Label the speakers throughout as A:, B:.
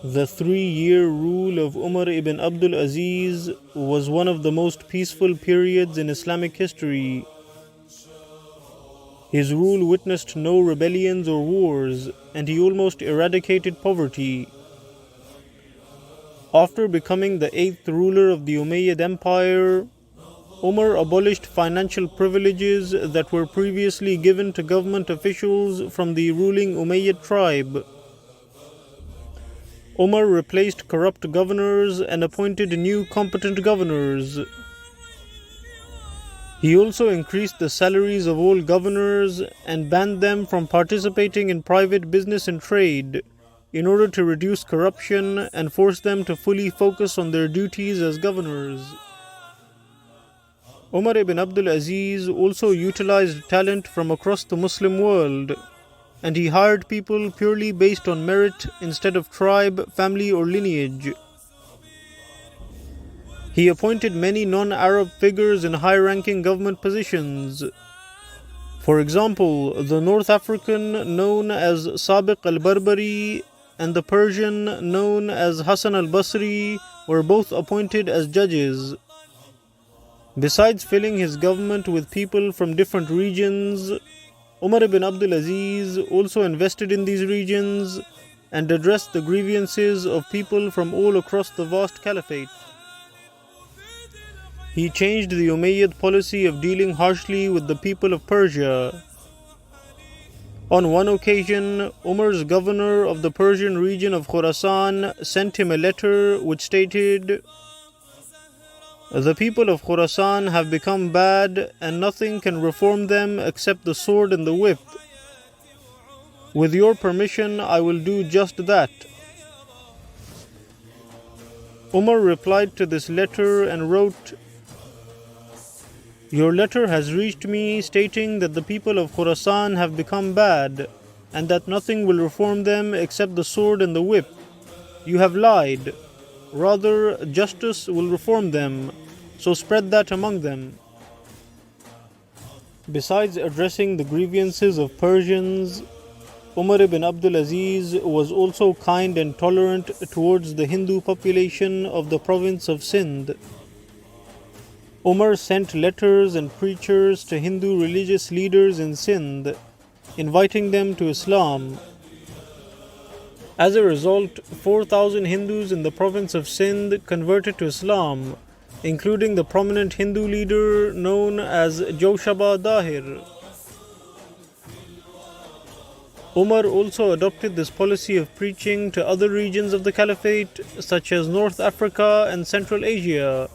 A: The 3-year rule of Umar ibn Abdul Aziz was one of the most peaceful periods in Islamic history. His rule witnessed no rebellions or wars, and he almost eradicated poverty. After becoming the 8th ruler of the Umayyad Empire, Umar abolished financial privileges that were previously given to government officials from the ruling Umayyad tribe. Umar replaced corrupt governors and appointed new competent governors. He also increased the salaries of all governors and banned them from participating in private business and trade in order to reduce corruption and force them to fully focus on their duties as governors. Umar ibn Abdul Aziz also utilized talent from across the Muslim world, and he hired people purely based on merit instead of tribe, family, or lineage. He appointed many non-Arab figures in high-ranking government positions. For example, the North African known as Sabiq al-Barbari and the Persian known as Hassan al-Basri were both appointed as judges. Besides filling his government with people from different regions, Umar ibn Abdul Aziz also invested in these regions and addressed the grievances of people from all across the vast caliphate. He changed the Umayyad policy of dealing harshly with the people of Persia. On one occasion, Umar's governor of the Persian region of Khorasan sent him a letter which stated, "The people of Khorasan have become bad and nothing can reform them except the sword and the whip. With your permission, I will do just that." Umar replied to this letter and wrote, "Your letter has reached me stating that the people of Khorasan have become bad and that nothing will reform them except the sword and the whip. You have lied. Rather, justice will reform them, so spread that among them." Besides addressing the grievances of Persians, Umar ibn Abdul Aziz was also kind and tolerant towards the Hindu population of the province of Sindh. Umar sent letters and preachers to Hindu religious leaders in Sindh, inviting them to Islam. As a result, 4,000 Hindus in the province of Sindh converted to Islam, including the prominent Hindu leader known as Joshaba Dahir. Umar also adopted this policy of preaching to other regions of the Caliphate, such as North Africa and Central Asia,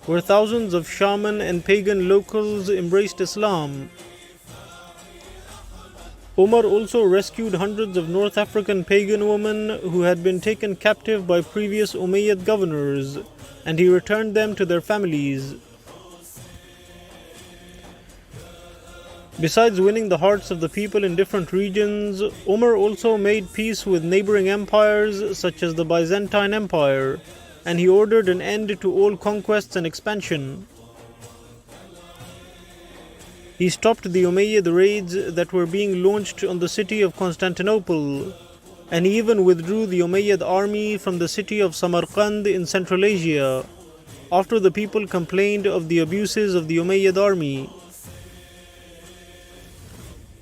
A: where thousands of shaman and pagan locals embraced Islam. Umar also rescued hundreds of North African pagan women who had been taken captive by previous Umayyad governors, and he returned them to their families. Besides winning the hearts of the people in different regions, Umar also made peace with neighboring empires such as the Byzantine Empire, and he ordered an end to all conquests and expansion. He stopped the Umayyad raids that were being launched on the city of Constantinople, and he even withdrew the Umayyad army from the city of Samarkand in Central Asia, after the people complained of the abuses of the Umayyad army.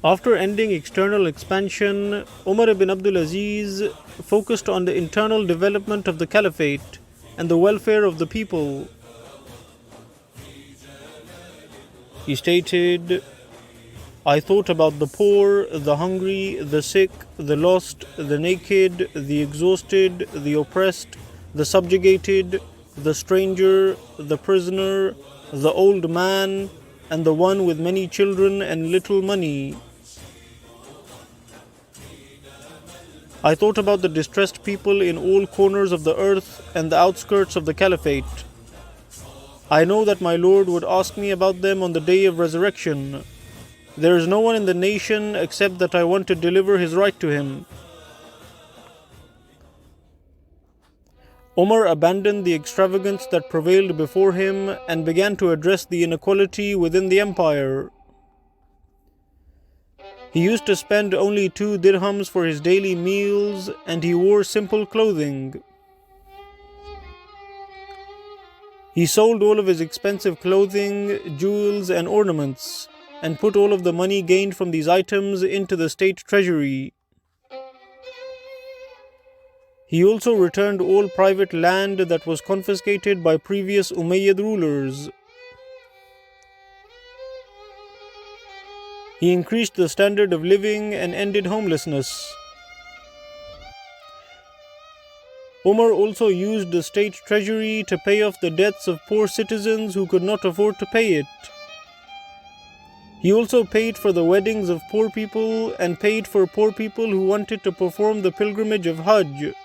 A: After ending external expansion, Umar ibn Abdul Aziz focused on the internal development of the caliphate and the welfare of the people. He stated, "I thought about the poor, the hungry, the sick, the lost, the naked, the exhausted, the oppressed, the subjugated, the stranger, the prisoner, the old man, and the one with many children and little money. I thought about the distressed people in all corners of the earth and the outskirts of the caliphate. I know that my Lord would ask me about them on the day of resurrection. There is no one in the nation except that I want to deliver his right to him." Umar abandoned the extravagance that prevailed before him and began to address the inequality within the empire. He used to spend only 2 dirhams for his daily meals, and he wore simple clothing. He sold all of his expensive clothing, jewels, and ornaments, and put all of the money gained from these items into the state treasury. He also returned all private land that was confiscated by previous Umayyad rulers. He increased the standard of living and ended homelessness. Umar also used the state treasury to pay off the debts of poor citizens who could not afford to pay it. He also paid for the weddings of poor people and paid for poor people who wanted to perform the pilgrimage of Hajj.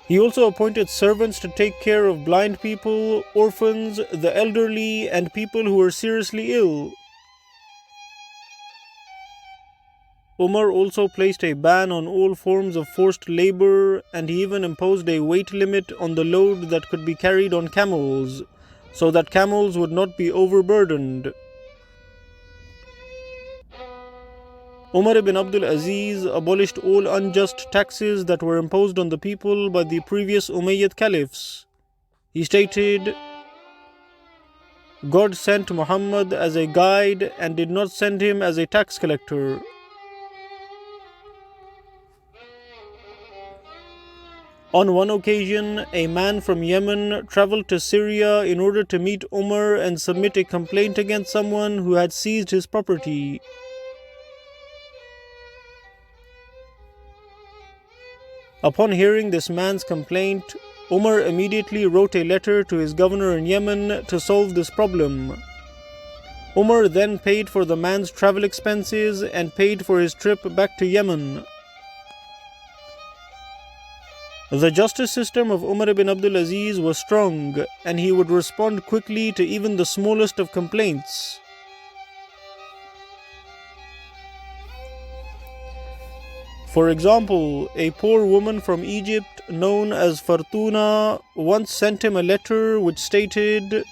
A: He also appointed servants to take care of blind people, orphans, the elderly, and people who were seriously ill. Umar also placed a ban on all forms of forced labor, and he even imposed a weight limit on the load that could be carried on camels, so that camels would not be overburdened. Umar ibn Abdul Aziz abolished all unjust taxes that were imposed on the people by the previous Umayyad Caliphs. He stated, "God sent Muhammad as a guide and did not send him as a tax collector." On one occasion, a man from Yemen traveled to Syria in order to meet Umar and submit a complaint against someone who had seized his property. Upon hearing this man's complaint, Umar immediately wrote a letter to his governor in Yemen to solve this problem. Umar then paid for the man's travel expenses and paid for his trip back to Yemen. The justice system of Umar ibn Abdul Aziz was strong, and he would respond quickly to even the smallest of complaints. For example, a poor woman from Egypt known as Fartuna once sent him a letter which stated,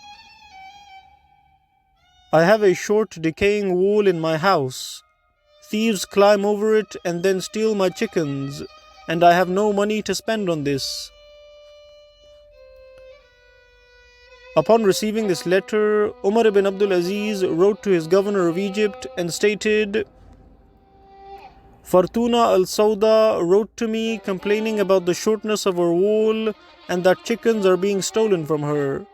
A: "I have a short decaying wall in my house. Thieves climb over it and then steal my chickens, and I have no money to spend on this." Upon receiving this letter, Umar ibn Abdul Aziz wrote to his governor of Egypt and stated, "Fartuna al-Sauda wrote to me complaining about the shortness of her wall and that chickens are being stolen from her,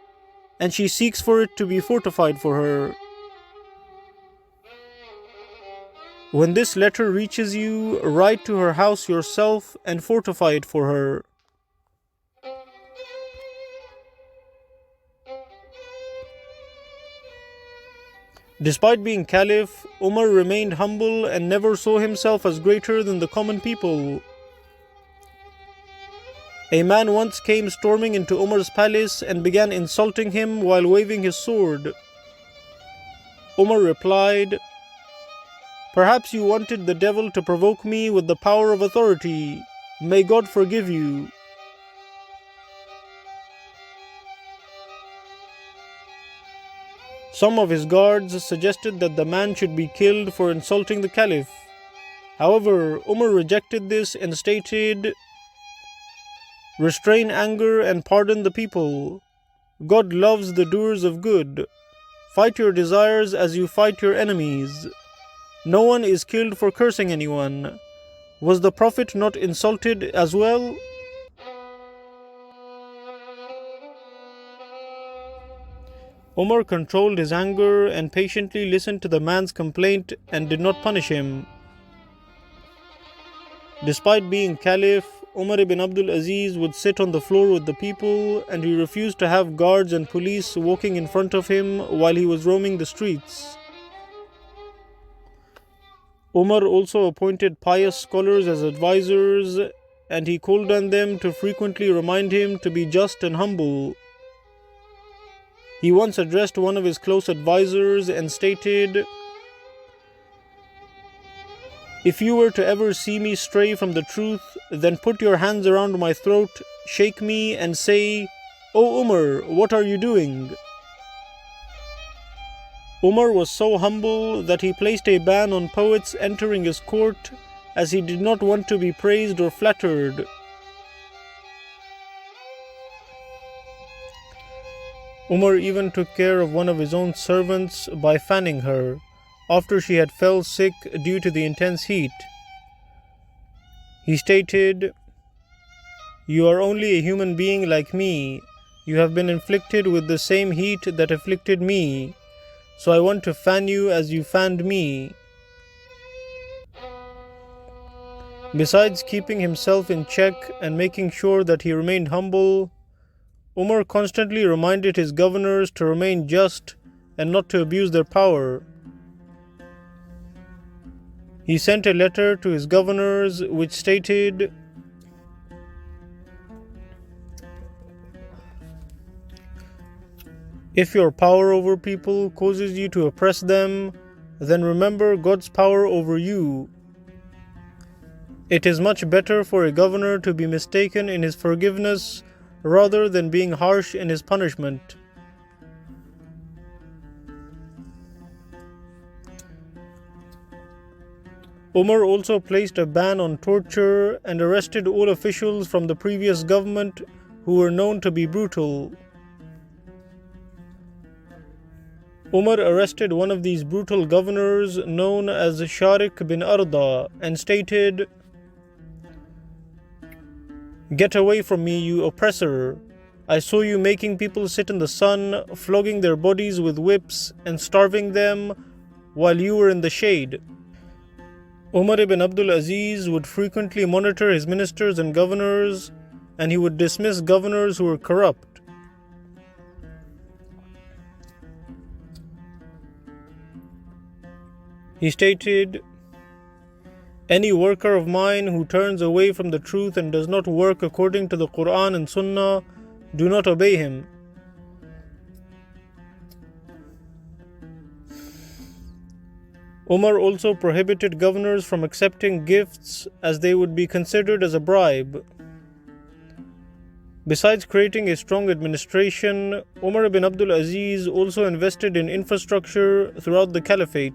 A: and she seeks for it to be fortified for her. When this letter reaches you, write to her house yourself and fortify it for her." Despite being Caliph, Umar remained humble and never saw himself as greater than the common people. A man once came storming into Umar's palace and began insulting him while waving his sword. Umar replied, "Perhaps you wanted the devil to provoke me with the power of authority. May God forgive you." Some of his guards suggested that the man should be killed for insulting the Caliph. However, Umar rejected this and stated, "Restrain anger and pardon the people. God loves the doers of good. Fight your desires as you fight your enemies. No one is killed for cursing anyone. Was the Prophet not insulted as well?" Umar controlled his anger and patiently listened to the man's complaint and did not punish him. Despite being Caliph, Umar ibn Abdul Aziz would sit on the floor with the people, and he refused to have guards and police walking in front of him while he was roaming the streets. Umar also appointed pious scholars as advisors, and he called on them to frequently remind him to be just and humble. He once addressed one of his close advisors and stated, "If you were to ever see me stray from the truth, then put your hands around my throat, shake me, and say, 'O Umar, what are you doing?'" Umar was so humble that he placed a ban on poets entering his court, as he did not want to be praised or flattered. Umar even took care of one of his own servants by fanning her, after she had fell sick due to the intense heat. He stated, "You are only a human being like me. You have been inflicted with the same heat that afflicted me, so I want to fan you as you fanned me." Besides keeping himself in check and making sure that he remained humble, Umar constantly reminded his governors to remain just and not to abuse their power. He sent a letter to his governors which stated, "If your power over people causes you to oppress them, then remember God's power over you. It is much better for a governor to be mistaken in his forgiveness rather than being harsh in his punishment." Umar also placed a ban on torture and arrested all officials from the previous government who were known to be brutal. Umar arrested one of these brutal governors known as Sharik bin Arda and stated, "Get away from me, you oppressor. I saw you making people sit in the sun, flogging their bodies with whips and starving them while you were in the shade." Umar ibn Abdul Aziz would frequently monitor his ministers and governors, and he would dismiss governors who were corrupt. He stated, "Any worker of mine who turns away from the truth and does not work according to the Quran and Sunnah, do not obey him." Umar also prohibited governors from accepting gifts as they would be considered as a bribe. Besides creating a strong administration, Umar ibn Abdul Aziz also invested in infrastructure throughout the Caliphate.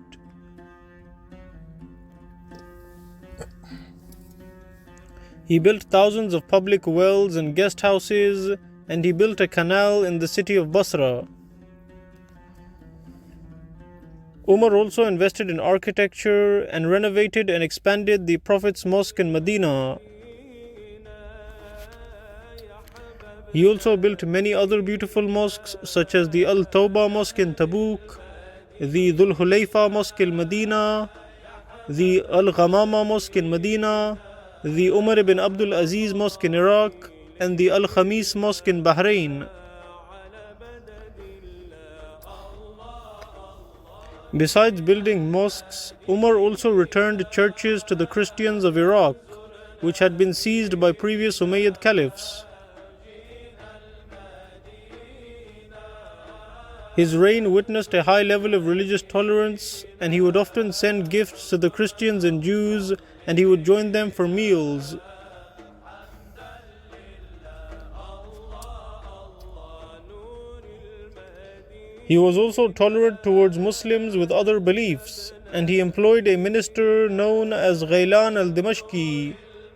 A: He built thousands of public wells and guest houses, and he built a canal in the city of Basra. Umar also invested in architecture and renovated and expanded the Prophet's mosque in Medina. He also built many other beautiful mosques such as the Al-Tawbah Mosque in Tabuk, the Dhul Hulayfa Mosque in Medina, the Al-Ghamama Mosque in Medina, the Umar ibn Abdul Aziz Mosque in Iraq, and the Al-Khamis Mosque in Bahrain. Besides building mosques, Umar also returned churches to the Christians of Iraq, which had been seized by previous Umayyad caliphs. His reign witnessed a high level of religious tolerance, and he would often send gifts to the Christians and Jews, and he would join them for meals. He was also tolerant towards Muslims with other beliefs, and he employed a minister known as Ghailan al-Dimashqi,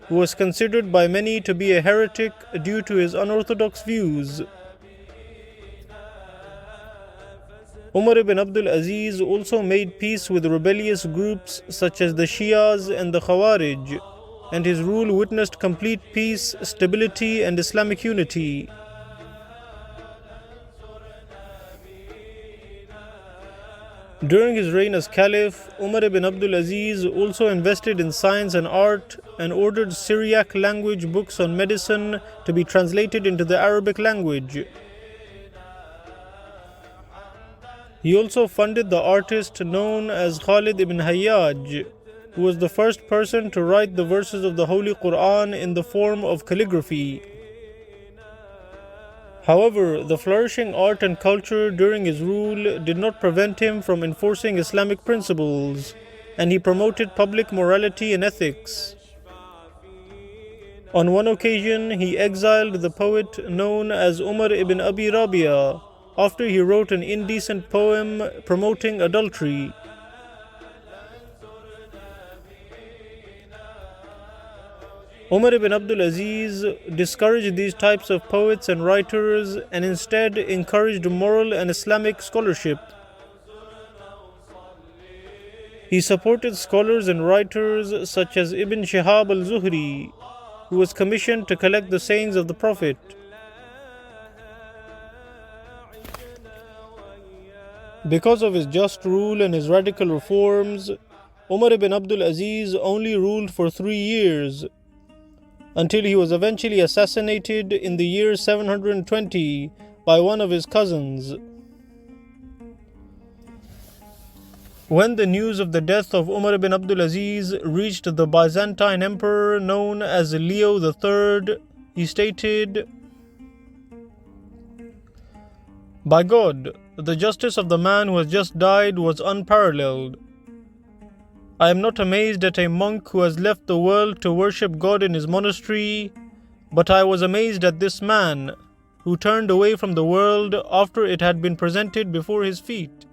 A: who was considered by many to be a heretic due to his unorthodox views. Umar ibn Abdul Aziz also made peace with rebellious groups such as the Shias and the Khawarij, and his rule witnessed complete peace, stability, and Islamic unity. During his reign as Caliph, Umar ibn Abdul Aziz also invested in science and art and ordered Syriac language books on medicine to be translated into the Arabic language. He also funded the artist known as Khalid ibn Hayyaj, who was the first person to write the verses of the Holy Quran in the form of calligraphy. However, the flourishing art and culture during his rule did not prevent him from enforcing Islamic principles, and he promoted public morality and ethics. On one occasion, he exiled the poet known as Umar ibn Abi Rabia, after he wrote an indecent poem promoting adultery. Umar ibn Abdul Aziz discouraged these types of poets and writers and instead encouraged moral and Islamic scholarship. He supported scholars and writers such as Ibn Shihab al-Zuhri, who was commissioned to collect the sayings of the Prophet. Because of his just rule and his radical reforms, Umar ibn Abdul Aziz only ruled for 3 years, until he was eventually assassinated in the year 720 by one of his cousins. When the news of the death of Umar ibn Abdul Aziz reached the Byzantine emperor known as Leo III, he stated, "By God, the justice of the man who has just died was unparalleled. I am not amazed at a monk who has left the world to worship God in his monastery, but I was amazed at this man who turned away from the world after it had been presented before his feet."